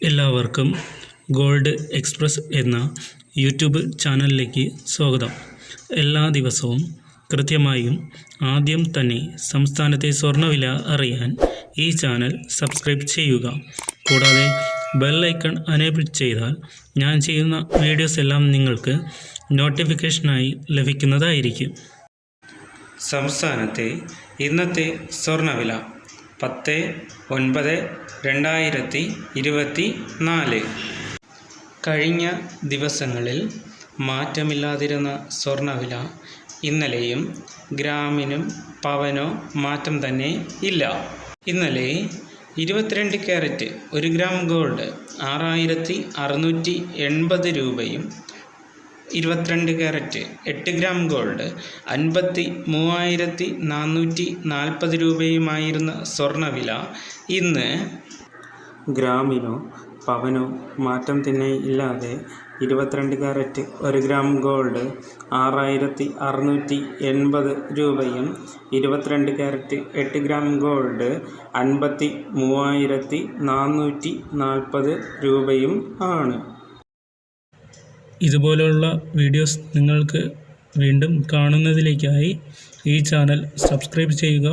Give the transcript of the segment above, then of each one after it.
എല്ലാവർക്കും gold express എന്ന YouTube ചാനലിലേക്ക് സ്വാഗതം. എല്ലാ ദിവസവും കൃത്യമായും ആദ്യം തന്നെ സംസ്ഥാനത്തെ സ്വർണ്ണവില അറിയാൻ ഈ ചാനൽ സബ്സ്ക്രൈബ് ചെയ്യുക. കൂടാതെ ബെൽ ഐക്കൺ എനേബിൾ ചെയ്താൽ ഞാൻ ചെയ്യുന്ന വീഡിയോസ് എല്ലാം നിങ്ങൾക്ക് നോട്ടിഫിക്കേഷനായി ലഭിക്കുന്നതായിരിക്കും. സംസ്ഥാനത്തെ ഇന്നത്തെ സ്വർണ്ണവില 10/9/2024. കഴിഞ്ഞ ദിവസങ്ങളിൽ മാറ്റമില്ലാതിരുന്ന സ്വർണ്ണവില ഇന്നലെയും ഗ്രാമിനും പവനോ മാറ്റം തന്നെ ഇല്ല. ഇന്നലെ 22 ക്യാരറ്റ് 1 ഗ്രാം ഗോൾഡ് 6680 രൂപയും 22 ക്യാരറ്റ് 8 ഗ്രാം ഗോൾഡ് 53,440 രൂപയുമായിരുന്ന സ്വർണ്ണവില ഇന്ന് ഗ്രാമിനോ പവനോ മാറ്റം തന്നെ ഇല്ലാതെ 22 ക്യാരറ്റ് 1 ഗ്രാം ഗോൾഡ് 6680 രൂപയും 22 ക്യാരറ്റ് 8 ഗ്രാം ഗോൾഡ് 53,440 രൂപയും ആണ്. ഇതുപോലുള്ള വീഡിയോസ് നിങ്ങൾക്ക് വീണ്ടും കാണുന്നതിലേക്കായി ഈ ചാനൽ സബ്സ്ക്രൈബ് ചെയ്യുക.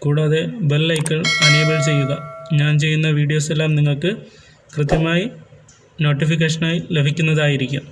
കൂടാതെ ബെൽ ഐക്കൺ എനേബിൾ ചെയ്യുക. ഞാൻ ചെയ്യുന്ന വീഡിയോസ് എല്ലാം നിങ്ങൾക്ക് കൃത്യമായി നോട്ടിഫിക്കേഷനായി ലഭിക്കുന്നതായിരിക്കും.